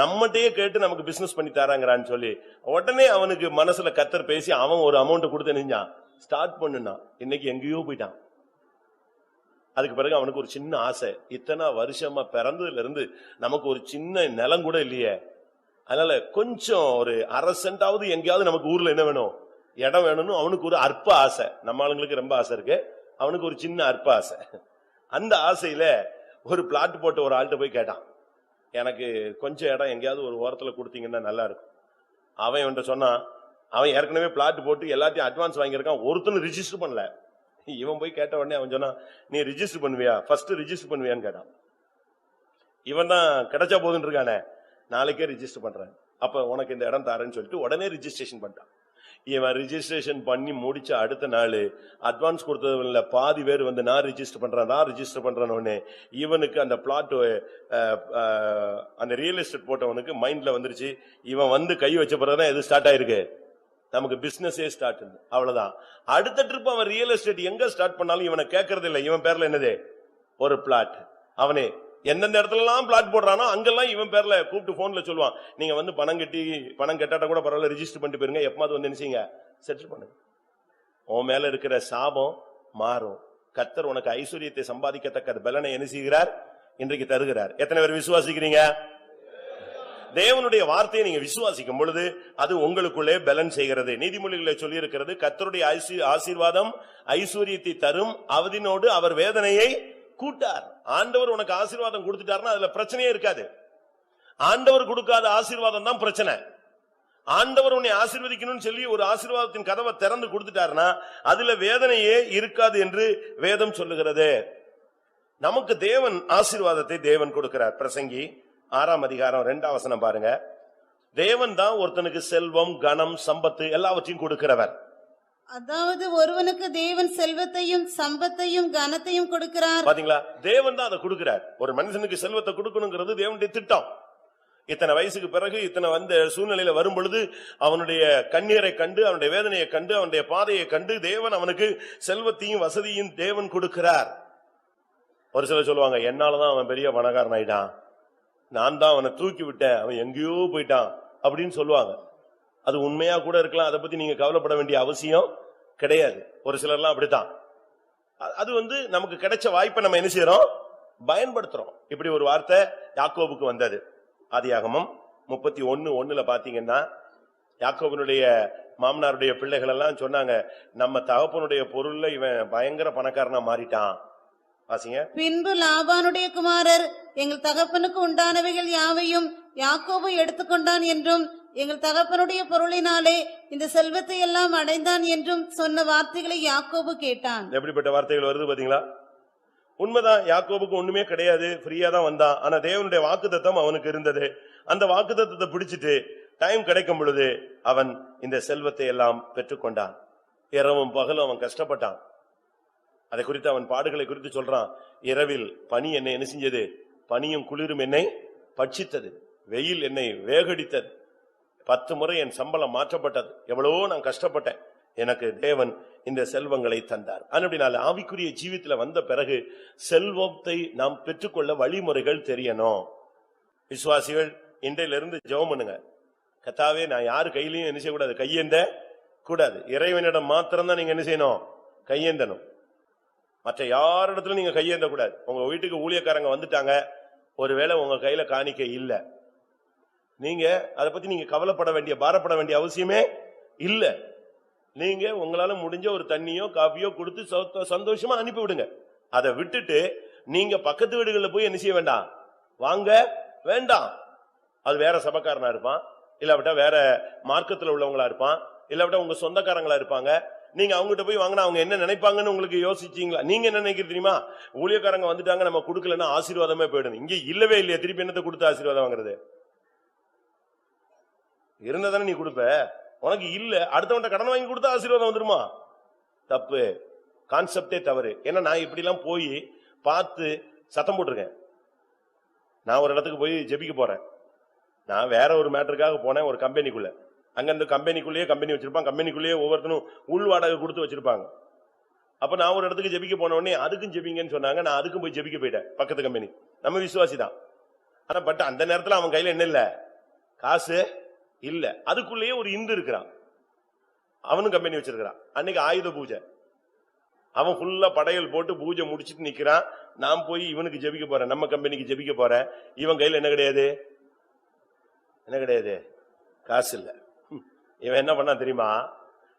நம்மகிட்டயே கேட்டு நமக்கு பிசினஸ் பண்ணி தராங்கறான்னு சொல்லி உடனே அவனுக்கு மனசுல கர்த்தர் பேசி அவன் ஒரு அமௌண்ட் கொடுத்து நினைஞ்சான், ஸ்டார்ட் பண்ணுனா. இன்னைக்கு எங்கேயோ போயிட்டான். அதுக்கு பிறகு அவனுக்கு ஒரு சின்ன ஆசை, இத்தனை வருஷமா பிறந்ததுல இருந்து நமக்கு ஒரு சின்ன நிலம் கூட இல்லையே, அதனால கொஞ்சம் ஒரு அரசென்டாவது எங்கேயாவது நமக்கு ஊர்ல என்ன வேணும், இடம் வேணும்னு அவனுக்கு ஒரு அற்ப ஆசை. நம்ம ஆளுங்களுக்கு ரொம்ப ஆசை இருக்கு, அவனுக்கு ஒரு சின்ன அற்ப ஆசை. அந்த ஆசையில ஒரு பிளாட் போட்டு ஒரு ஆள்கிட்ட போய் கேட்டான், எனக்கு கொஞ்சம் இடம் எங்கேயாவது ஒரு ஓரத்துல கொடுத்தீங்கன்னா நல்லா இருக்கும். அவன் இவன்ட்ட சொன்னான், அவன் ஏற்கனவே பிளாட் போட்டு எல்லாத்தையும் அட்வான்ஸ் வாங்கியிருக்கான், ஒருத்தனும் ரிஜிஸ்டர் பண்ணல. இவன் போய் கேட்ட உடனே அவன் சொன்னான், நீ ரிஜிஸ்டர் பண்ணுவியா, ஃபர்ஸ்ட் ரிஜிஸ்டர் பண்ணுவியான்னு கேட்டான். இவன் தான் கிடைச்சா போதுன்னு இருக்கானே, நாளைக்கே ரிஜிஸ்டர் பண்றேன், அப்ப உனக்கு இந்த இடம் தரேன்னு சொல்லிட்டு உடனே ரிஜிஸ்ட்ரேஷன் பண்ணிட்டான். இவன் ரிஜிஸ்ட்ரேஷன் பண்ணி முடிச்ச அடுத்த நாள் அட்வான்ஸ் கொடுத்ததுல பாதி பேர் வந்து நான் ரிஜிஸ்டர் பண்றேன்னு இவனுக்கு அந்த பிளாட், அந்த ரியல் எஸ்டேட் போட்டவனுக்கு மைண்ட்ல வந்துருச்சு, இவன் வந்து கை வச்ச பிறகுதான் எது ஸ்டார்ட் ஆயிருக்கு, நமக்கு பிசினஸே ஸ்டார்ட். அவ்வளவுதான். அடுத்த ட்ரிப் அவன் ரியல் எஸ்டேட் எங்க ஸ்டார்ட் பண்ணாலும் இவனை கேட்கறது இல்லை, இவன் பேர்ல என்னது ஒரு பிளாட். அவனே எந்தெந்த இடத்துல எல்லாம் பிளாட் போடுறானோ அங்கெல்லாம் இவன் பேர்ல கூப்பிட்டு போன்ல சொல்லுவான், நீங்க வந்து பணம் கட்டாட்ட கூட பரவாயில்ல, ரிஜிஸ்டர் பண்ணிட்டு போயிருங்க, எப்பமாவது வந்து நினைச்சீங்க செட்டில் பண்ணுங்க. உன் மேல இருக்கிற சாபம் மாறும். கர்த்தர் உனக்கு ஐஸ்வர்யத்தை சம்பாதிக்கத்தக்க பலனை என்ன செய்கிறார், இன்றைக்கு தருகிறார். எத்தனை பேர் விசுவாசிக்கிறீங்க? தேவனுடைய வார்த்தையை நீங்க விசுவாசிக்கும் பொழுது அது உங்களுக்குள்ளே பலன் செய்கிறது. நீதிமொழிகளை சொல்லி இருக்கிறது, கர்த்தருடைய ஆசீர்வாதம் ஐஸ்வர்யத்தை தரும், அவதினோடு அவர் வேதனையை கூட்டார். ஆண்டவர் உனக்கு ஆசீர்வாதம் கொடுத்துட்டாருன்னா அதுல பிரச்சனையே இருக்காது. ஆண்டவர் கொடுக்காத ஆசீர்வாதம் தான் பிரச்சனை. ஆண்டவர் உன்னை ஆசீர்வதிக்கணும்னு சொல்லி ஒரு ஆசீர்வாதத்தின் கதவை திறந்து கொடுத்துட்டாருன்னா அதுல வேதனையே இருக்காது என்று வேதம் சொல்லுகிறது. நமக்கு தேவன் ஆசீர்வாதத்தை தேவன் கொடுக்கிறார். பிரசங்கி 6ஆம் அதிகாரம் 2ஆம் வசனம் பாருங்க. தேவன் தான் ஒருத்தனுக்கு செல்வம், கனம், சம்பத்து எல்லாவற்றையும் கொடுக்கிறவர். அதாவது ஒருவனுக்கு தேவன் செல்வத்தையும் சம்பத்தையும் கனத்தையும் கொடுக்கிறார். பாத்தீங்களா, தேவன் தான் அதை கொடுக்கிறார். ஒரு மனுஷனுக்கு செல்வத்தை கொடுக்கணுங்கிறது தேவனுடைய திட்டம். இத்தனை வயசுக்கு பிறகு இத்தனை வந்த சூழ்நிலையில வரும் பொழுது அவனுடைய கண்ணீரை கண்டு, அவனுடைய வேதனையை கண்டு, அவனுடைய பாதையை கண்டு தேவன் அவனுக்கு செல்வத்தையும் வசதியும் தேவன் கொடுக்கிறார். ஒரு சிலர் சொல்லுவாங்க, என்னாலதான் அவன் பெரிய பணக்காரன் ஆயிட்டான், நான் தான் அவனை தூக்கி விட்டேன், அவன் எங்கேயோ போயிட்டான் அப்படின்னு சொல்லுவாங்க. அது உண்மையா கூட இருக்கலாம், அதை பத்தி நீங்க கவலைப்பட வேண்டிய அவசியம் கிடையாது. ஒரு சிலர்லாம் அப்படித்தான். அது நமக்கு கிடைச்ச வாய்ப்பை நம்ம என்ன செய்யறோம், பயன்படுத்துறோம். இப்படி ஒரு வார்த்தை யாக்கோபுக்கு வந்தது. ஆதியாகமம் 31:1 பாத்தீங்கன்னா, யாக்கோபனுடைய மாமனாருடைய பிள்ளைகள் எல்லாம் சொன்னாங்க, நம்ம தகப்பனுடைய பொருள்ல இவன் பயங்கர பணக்காரனா மாறிட்டான். வாசிங்க. பின்பு லாபானுடைய குமாரர் எங்கள் தகப்பனுக்கு உண்டானவைகள் யாவையும் யாக்கோபு எடுத்துக்கொண்டான் என்றும், எங்கள் தகப்பனுடைய பொருளினாலே இந்த செல்வத்தை எல்லாம் அடைந்தான் என்றும் சொன்ன வார்த்தைகளை யாக்கோபு கேட்டான். எப்படிப்பட்ட வார்த்தைகள் வருது பாத்தீங்களா? உண்மைதான், யாக்கோபுக்கு ஒண்ணுமே கிடையாது, ஃப்ரீயா தான் வந்தான். ஆனா தேவனுடைய வாக்குத்தத்தம் அவனுக்கு இருந்தது. அந்த வாக்குத்தத்தத்தை பிடிச்சிட்டு டைம் கிடைக்கும் பொழுது அவன் இந்த செல்வத்தை எல்லாம் பெற்றுக்கொண்டான். இரவும் பகலும் அவன் கஷ்டப்பட்டான். அதை குறித்து அவன் பாடுகளை குறித்து சொல்றான். இரவில் பனி என்னை என்ன செஞ்சது, பனியும் குளிரும் என்னை பட்சித்தது, வெயில் என்னை வேகடித்தது, 10 முறை என் சம்பளம் மாற்றப்பட்டது, எவ்வளவோ நான் கஷ்டப்பட்டேன், எனக்கு தேவன் இந்த செல்வங்களை தந்தார். அப்படினால ஆவிக்குரிய ஜீவித்துல வந்த பிறகு செல்வத்தை நாம் பெற்றுக்கொள்ள வழிமுறைகள் தெரியணும். விசுவாசிகள் இன்றையிலிருந்து ஜெபம் பண்ணுங்க. கர்த்தாவே, நான் யாரு கையிலையும் என்ன செய்யக்கூடாது, கையேந்த கூடாது. இறைவனிடம் மாத்திரம்தான் நீங்க என்ன செய்யணும், கையேந்தணும். மற்ற யாரிடத்துல நீங்க கையேந்த கூடாது. உங்க வீட்டுக்கு ஊழியக்காரங்க வந்துட்டாங்க, ஒருவேளை உங்க கையில காணிக்க இல்ல, நீங்க அதை பத்தி நீங்க கவலைப்பட வேண்டிய பாரப்பட வேண்டிய அவசியமே இல்ல. நீங்க உங்களால முடிஞ்ச ஒரு தண்ணியோ காபியோ கொடுத்து சந்தோஷமா அனுப்பி விடுங்க. அதை விட்டுட்டு நீங்க பக்கத்து வீடுகளில் போய் என்ன செய்ய வேண்டாம், வாங்க வேண்டாம். அது வேற சபக்காரனா இருப்பான், இல்லாவிட்டா வேற மார்க்கத்துல உள்ளவங்களா இருப்பான், இல்லாவிட்டா உங்க சொந்தக்காரங்களா இருப்பாங்க. நீங்க அவங்ககிட்ட போய் வாங்கினா அவங்க என்ன நினைப்பாங்கன்னு உங்களுக்கு யோசிச்சீங்களா? நீங்க என்ன நினைக்கிறது தெரியுமா, ஊழியக்காரங்க வந்துட்டாங்க நம்ம கொடுக்கலன்னா ஆசீர்வாதமே போயிடும். இங்க இல்லவே இல்லையா, திருப்பி என்னத்தை கொடுத்து ஆசீர்வாதம் வாங்குறது? இருந்ததானே நீ கொடுப்ப, உனக்கு இல்ல, அடுத்தவன்ட்ட கடன் வாங்கி கொடுத்தா ஆசீர்வாதம் வந்துருமா? தப்பு, கான்செப்டே தவறு. ஏன்னா நான் இப்படி எல்லாம் போய் பார்த்து சத்தம் போட்டிருக்கேன். நான் ஒரு இடத்துக்கு போய் ஜெபிக்க போறேன். நான் வேற ஒரு மேட்டருக்காக போனேன் ஒரு கம்பெனிக்குள்ள. அங்க அந்த கம்பெனிக்குள்ளேயே கம்பெனி வச்சிருப்பாங்க, கம்பெனிக்குள்ளேயே ஒவ்வொருத்தரும் உள் வாடகை கொடுத்து வச்சிருப்பாங்க. அப்ப நான் ஒரு இடத்துக்கு ஜெபிக்க போன உடனே அதுக்கும் ஜெபிங்கன்னு சொன்னாங்க. நான் அதுக்கும் போய் ஜெபிக்க போயிட்டேன். பக்கத்து கம்பெனி, நம்ம விசுவாசி தான். ஆனா பட் அந்த நேரத்துல அவன் கையில என்ன இல்ல, காசு இல்ல. அதுக்குள்ளேயே ஒரு இந்து இருக்கிறான், அவனும் கம்பெனி வச்சிருக்கிறான். அன்னைக்கு ஆயுத பூஜை, அவன் ஃபுல்லா படையல் போட்டு பூஜை முடிச்சிட்டு நிக்கிறான். நான் போய் இவனுக்கு ஜெபிக்க போறேன், நம்ம கம்பெனிக்கு ஜெபிக்க போறேன். இவன் கையில என்ன கிடையாது, என்ன கிடையாது, காசு இல்ல. இவன் என்ன பண்ணா தெரியுமா,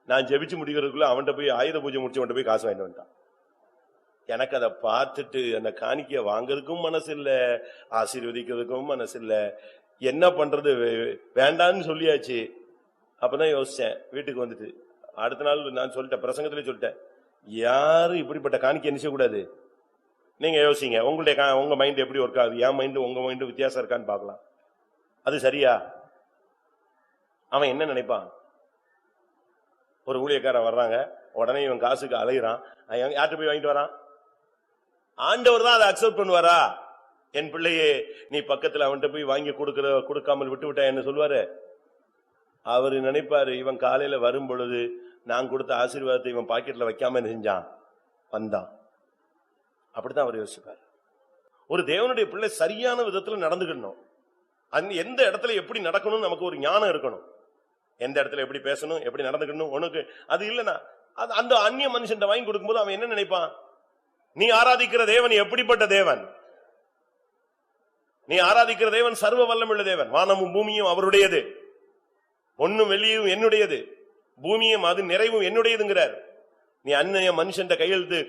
நான் ஜெபிச்சு முடிக்கிறதுக்குள்ள அவன்கிட்ட போய் ஆயுத பூஜை முடிச்சவன்ட்ட போய் காசு வாங்கிட்டு வந்துட்டான். எனக்கு அதை பார்த்துட்டு அந்த காணிக்கைய வாங்கறதுக்கும் மனசு இல்ல, ஆசீர்வதிக்கிறதுக்கும் மனசு இல்ல. என்ன பண்றது, வேண்டான்னு சொல்லியாச்சு. அப்பதான் யோசிச்சேன், வீட்டுக்கு வந்துட்டு அடுத்த நாள் நான் சொல்லிட்டேன், பிரசங்கத்திலே சொல்லிட்டேன், யாரும் இப்படிப்பட்ட காணிக்கை என்ன செய்யக்கூடாது. நீங்க யோசிங்க, உங்க மைண்ட் எப்படி ஒர்க் ஆகுது, என் மைண்டு உங்க மைண்டு வித்தியாசம் இருக்கான்னு பாக்கலாம். அது சரியா? அவன் என்ன நினைப்பான், ஒரு ஊழியக்காரன் வர்றாங்க, உடனே இவன் காசுக்கு அலைகிறான், யார்கிட்ட போய் வாங்கிட்டு வரான்? ஆண்டவர் தான் அதை அக்செப்ட் பண்ணுவாரா? என் பிள்ளையே, நீ பக்கத்துல அவன்கிட்ட போய் வாங்கி கொடுக்காமல் விட்டு விட்டா என்ன சொல்லுவாரு? அவரு நினைப்பாரு, இவன் காலையில வரும் பொழுது நான் கொடுத்த ஆசீர்வாதத்தை இவன் பாக்கெட்ல வைக்காம செஞ்சான், வந்தான். அப்படித்தான் அவர் யோசிப்பார். ஒரு தேவனுடைய பிள்ளை சரியான விதத்துல நடந்துக்கணும். எந்த இடத்துல எப்படி நடக்கணும் நமக்கு ஒரு ஞானம் இருக்கணும். எந்த இடத்துல எப்படி பேசணும், எப்படி நடந்துக்கணும். உனக்கு அது இல்லைன்னா அந்த அந்நிய மனுஷன் வாங்கி கொடுக்கும்போது அவன் என்ன நினைப்பான், நீ ஆராதிக்கிற தேவன் எப்படிப்பட்ட தேவன், நீ ஆராதிக்கிற தேவன் சர்வ வல்லமுள்ள தேவன், வானமும் பூமியும் அவருடையது, பொன்னும் வெள்ளியும் என்னுடையது, பூமியும் அது நிறைவும் என்னுடையதுங்கிறார். நீ அந்நிய மனுஷன்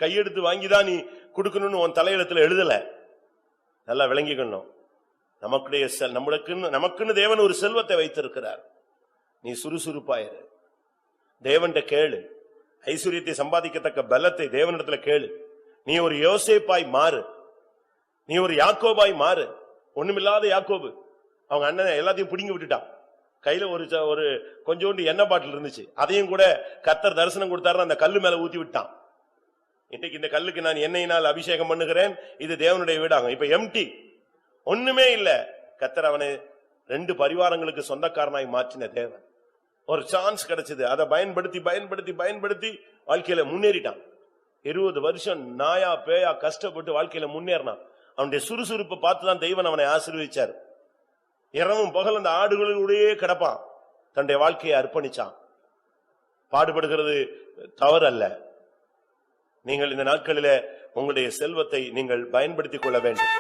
கையெடுத்து வாங்கிதான் நீ கொடுக்கணும்னு உன் தலையிடத்துல எழுதல. நல்லா விளங்கிக்கணும். நமக்குன்னு தேவன் ஒரு செல்வத்தை வைத்திருக்கிறார். நீ சுறுசுறுப்பாயிரு, தேவன்கிட்ட கேளு. ஐஸ்வர்யத்தை சம்பாதிக்கத்தக்க பலத்தை தேவனிடத்துல கேளு. நீ ஒரு யோசேப்பாய் மாறு, நீ ஒரு யாக்கோபாய் மாறு. ஒண்ணுமில்லாத யாக்கோபு, அவங்க அண்ணன் எல்லாத்தையும் பிடுங்கி விட்டுட்டான், கையில ஒரு கொஞ்சோண்டு எண்ணெய் பாட்டில் இருந்துச்சு. அதையும் கூட கர்த்தர் தரிசனம் கொடுத்தாருன்னு அந்த கல்லு மேல ஊத்தி விட்டான். இன்னைக்கு இந்த கல்லுக்கு நான் எண்ணெயினால் அபிஷேகம் பண்ணுகிறேன், இது தேவனுடைய வீடாகும். இப்ப எம்டி, ஒண்ணுமே இல்ல. கர்த்தர் அவனை 2 பரிவாரங்களுக்கு சொந்தக்காரனாய் மாற்றின தேவன். ஒரு சான்ஸ் கிடைச்சது, அதை பயன்படுத்தி பயன்படுத்தி பயன்படுத்தி வாழ்க்கையில முன்னேறிட்டான். 20 வருஷம் நாயா பேயா கஷ்டப்பட்டு வாழ்க்கையில முன்னேறினான். அவனுடைய சுறுசுறுப்பை பார்த்துதான் தெய்வன் அவனை ஆசீர்வதிச்சார். இரவும் பகல் அந்த ஆடுகளுடைய கிடப்பான். தன்னுடைய வாழ்க்கையை அர்ப்பணிச்சான். பாடுபடுகிறது தவறு அல்ல. நீங்கள் இந்த நாட்களிலே உங்களுடைய செல்வத்தை நீங்கள் பயன்படுத்திக் கொள்ள வேண்டும்.